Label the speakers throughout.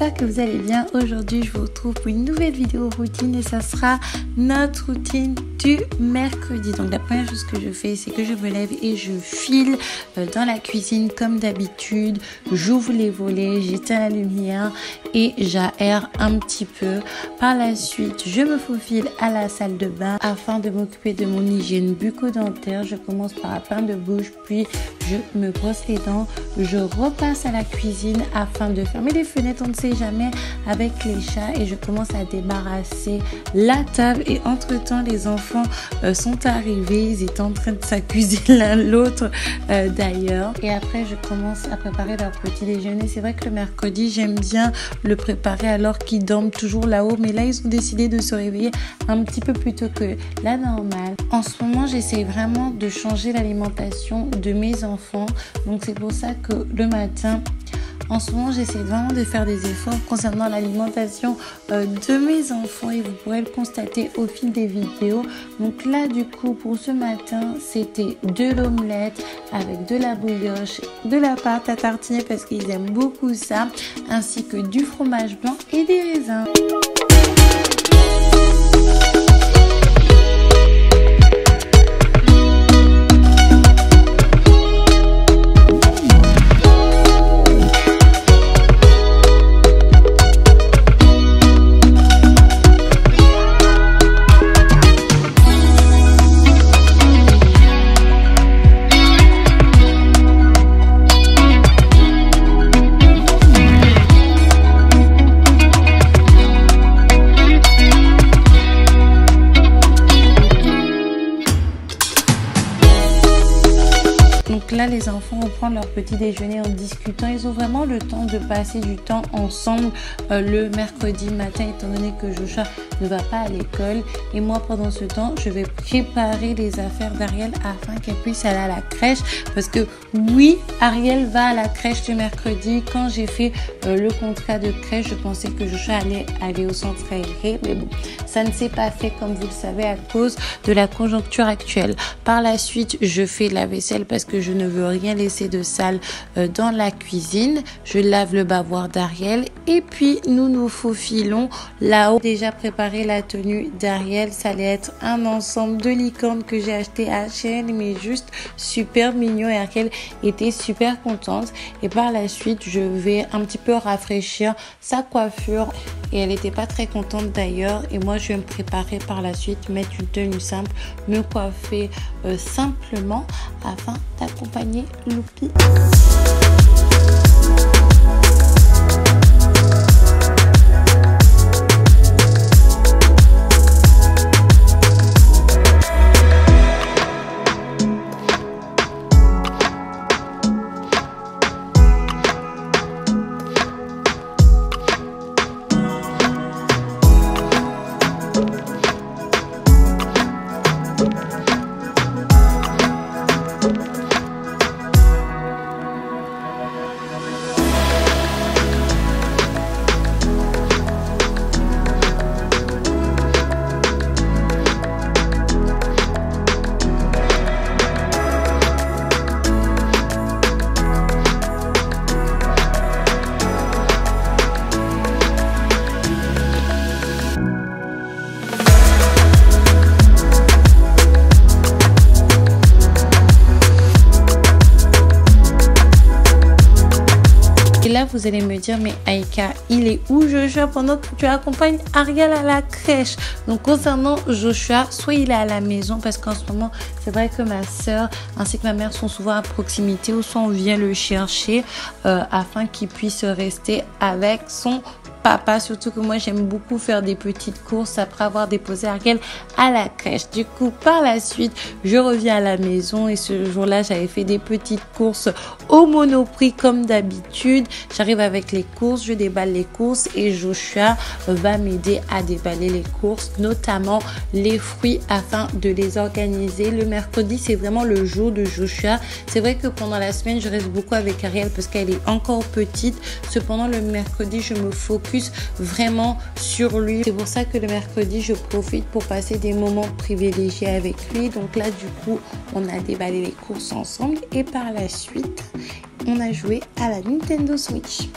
Speaker 1: j'espère que vous allez bien. Aujourd'hui je vous retrouve pour une nouvelle vidéo routine et ça sera notre routine du mercredi. Donc la première chose que je fais, c'est que je me lève et je file dans la cuisine comme d'habitude. J'ouvre les volets, j'éteins la lumière et j'aère un petit peu. Par la suite, je me faufile à la salle de bain afin de m'occuper de mon hygiène bucco-dentaire. Je commence par un bain de bouche, puis je me brosse les dents. Je repasse à la cuisine afin de fermer les fenêtres, on ne sait jamais avec les chats, et je commence à débarrasser la table. Et entre temps les enfants sont arrivés, ils étaient en train de s'accuser l'un l'autre d'ailleurs, et après je commence à préparer leur petit déjeuner. C'est vrai que le mercredi j'aime bien le préparer alors qu'ils dorment toujours là-haut, mais là ils ont décidé de se réveiller un petit peu plus tôt que la normale. En ce moment j'essaie vraiment de changer l'alimentation de mes enfants, donc c'est pour ça que le matin, en ce moment, j'essaie vraiment de faire des efforts concernant l'alimentation de mes enfants, et vous pourrez le constater au fil des vidéos. Donc là, du coup, pour ce matin, c'était de l'omelette avec de la brioche, de la pâte à tartiner parce qu'ils aiment beaucoup ça, ainsi que du fromage blanc et des raisins. Donc là, les enfants vont prendre leur petit déjeuner en discutant. Ils ont vraiment le temps de passer du temps ensemble le mercredi matin, étant donné que Joshua ne va pas à l'école. Et moi, pendant ce temps, je vais préparer les affaires d'Ariel afin qu'elle puisse aller à la crèche. Parce que oui, Ariel va à la crèche le mercredi. Quand j'ai fait le contrat de crèche, je pensais que Joshua allait aller au centre aéré. Mais bon, ça ne s'est pas fait, comme vous le savez, à cause de la conjoncture actuelle. Par la suite, je fais la vaisselle parce que je ne veux rien laisser de sale dans la cuisine. Je lave le bavoir d'Ariel et puis nous nous faufilons là-haut. Déjà préparé la tenue d'Ariel, ça allait être un ensemble de licornes que j'ai acheté à H&M, mais juste super mignon, et Ariel était super contente. Et par la suite, je vais un petit peu rafraîchir sa coiffure et elle n'était pas très contente d'ailleurs. Et moi, je vais me préparer par la suite, mettre une tenue simple, me coiffer simplement afin d'accompagner Loupi. Et là, vous allez me dire, mais Aïka, il est où Joshua pendant que tu accompagnes Ariel à la crèche? Donc concernant Joshua, soit il est à la maison parce qu'en ce moment, c'est vrai que ma soeur ainsi que ma mère sont souvent à proximité, ou soit on vient le chercher afin qu'il puisse rester avec son papa. Surtout que moi j'aime beaucoup faire des petites courses après avoir déposé Ariel à la crèche. Du coup, par la suite, je reviens à la maison et ce jour-là, j'avais fait des petites courses au Monoprix comme d'habitude. J'arrive avec les courses, je déballe les courses et Joshua va m'aider à déballer les courses, notamment les fruits afin de les organiser. Le mercredi, c'est vraiment le jour de Joshua. C'est vrai que pendant la semaine, je reste beaucoup avec Ariel parce qu'elle est encore petite. Cependant, le mercredi, je me focus vraiment sur lui. C'est pour ça que le mercredi, je profite pour passer des moments privilégiés avec lui. Donc là, du coup, on a déballé les courses ensemble et par la suite, on a joué à la Nintendo Switch.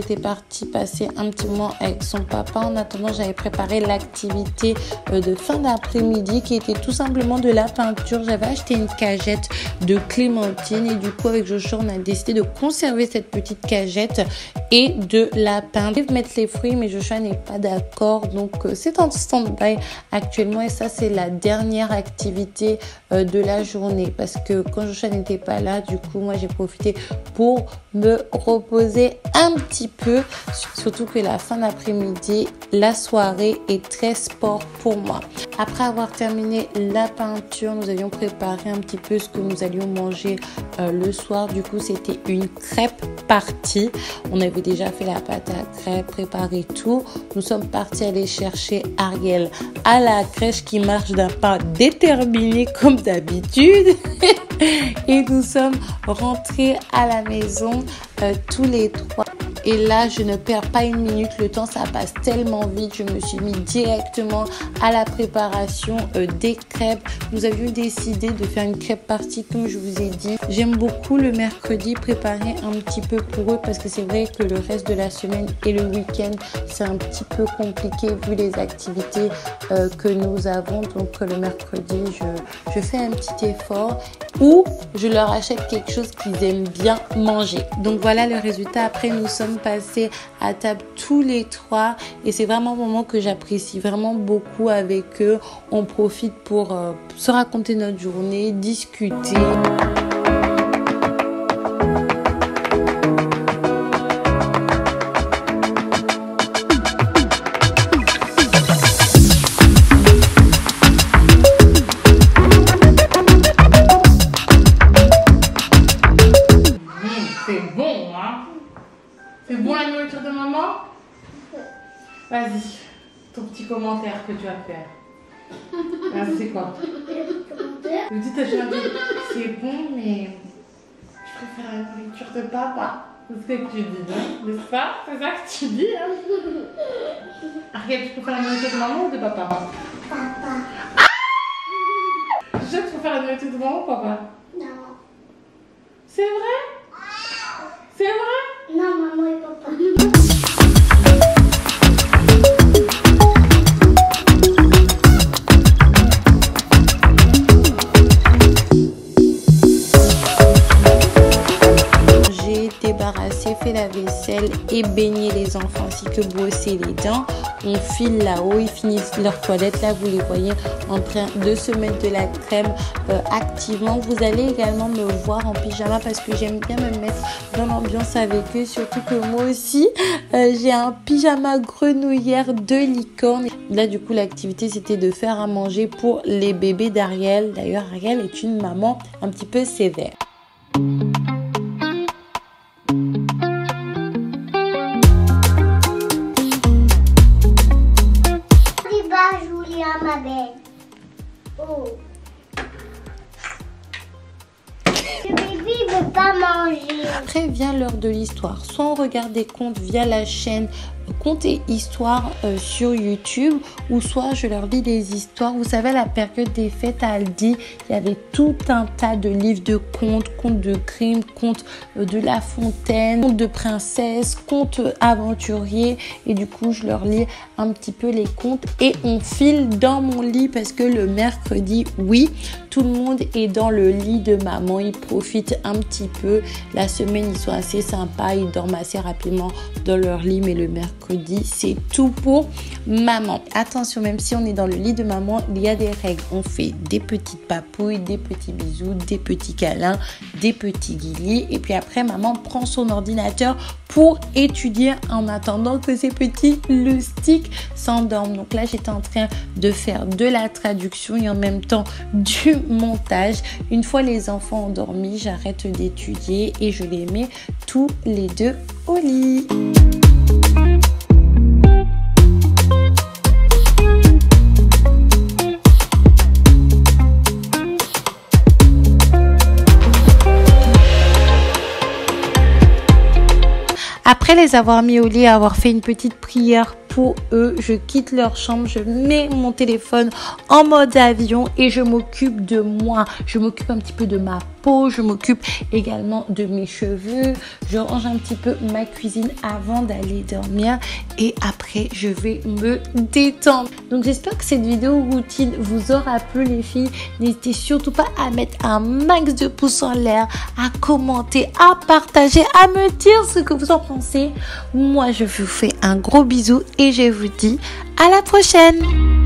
Speaker 1: était partie passer un petit moment avec son papa. En attendant, j'avais préparé l'activité de fin d'après-midi qui était tout simplement de la peinture. J'avais acheté une cagette de clémentine et du coup avec Joshua on a décidé de conserver cette petite cagette et de la peindre. Je vais mettre les fruits mais Joshua n'est pas d'accord, donc c'est en stand-by actuellement et ça c'est la dernière activité de la journée parce que quand Joshua n'était pas là, du coup moi j'ai profité pour me reposer un petit peu, surtout que la fin d'après-midi, la soirée est très sport pour moi. Après avoir terminé la peinture, nous avions préparé un petit peu ce que nous allions manger le soir. Du coup, c'était une crêpe partie. On avait déjà fait la pâte à crêpes, préparé tout. Nous sommes partis aller chercher Ariel à la crèche qui marche d'un pas déterminé comme d'habitude. Et nous sommes rentrés à la maison tous les trois. Et là, je ne perds pas une minute. Le temps, ça passe tellement vite. Je me suis mis directement à la préparation des crêpes. Nous avions décidé de faire une crêpe partie, comme je vous ai dit. J'aime beaucoup le mercredi préparer un petit peu pour eux parce que c'est vrai que le reste de la semaine et le week-end, c'est un petit peu compliqué vu les activités que nous avons. Donc, le mercredi, je fais un petit effort ou je leur achète quelque chose qu'ils aiment bien manger. Donc, voilà le résultat. Après, nous sommes passés à table tous les trois et c'est vraiment un moment que j'apprécie vraiment beaucoup avec eux. On profite pour se raconter notre journée, discuter.
Speaker 2: C'est bon, hein? C'est bon la nourriture de maman? Vas-y, ton petit commentaire que tu vas faire. C'est quoi? Le petit c'est bon, mais je préfère la nourriture de papa. C'est ce que tu dis, hein? C'est ça que tu dis, hein? Ariel, tu préfères la nourriture de maman ou de papa?
Speaker 3: Papa.
Speaker 2: Ah! Je préfère la nourriture de maman ou papa?
Speaker 3: Non.
Speaker 2: C'est vrai? C'est vrai?
Speaker 3: Non, maman et papa.
Speaker 1: J'ai débarrassé, fait la vaisselle et baigné les enfants ainsi que brosser les dents. On file là-haut, ils finissent leur toilette. Là, vous les voyez en train de se mettre de la crème activement. Vous allez également me voir en pyjama parce que j'aime bien me mettre dans l'ambiance avec eux. Surtout que moi aussi, j'ai un pyjama grenouillère de licorne. Là, du coup, l'activité, c'était de faire à manger pour les bébés d'Ariel. D'ailleurs, Ariel est une maman un petit peu sévère.
Speaker 3: Julia, ma belle. Oh. Le bébé ne veut pas manger.
Speaker 1: Après vient l'heure de l'histoire. Soit on regarde des contes via la chaîne Contes et Histoires sur YouTube, ou soit je leur lis des histoires. Vous savez, à la période des fêtes à Aldi, il y avait tout un tas de livres de contes de crimes, contes de La Fontaine, contes de princesses, contes aventuriers. Et du coup, je leur lis un petit peu les contes et on file dans mon lit parce que le mercredi, oui, tout le monde est dans le lit de maman. Ils profitent un petit peu. La semaine, ils sont assez sympas. Ils dorment assez rapidement dans leur lit, mais le mercredi, c'est tout pour maman. Attention, même si on est dans le lit de maman, il y a des règles. On fait des petites papouilles, des petits bisous, des petits câlins, des petits guilis. Et puis après, maman prend son ordinateur pour étudier en attendant que ces petits loustiques s'endorment. Donc là, j'étais en train de faire de la traduction et en même temps du montage. Une fois les enfants endormis, j'arrête d'étudier et je les mets tous les deux au lit. Après les avoir mis au lit, avoir fait une petite prière pour eux. Je quitte leur chambre, je mets mon téléphone en mode avion et je m'occupe de moi. Je m'occupe un petit peu de ma peau, je m'occupe également de mes cheveux. Je range un petit peu ma cuisine avant d'aller dormir et après je vais me détendre. Donc j'espère que cette vidéo routine vous aura plu les filles. N'hésitez surtout pas à mettre un max de pouces en l'air, à commenter, à partager, à me dire ce que vous en pensez. Moi je vous fais un gros bisou et je vous dis à la prochaine.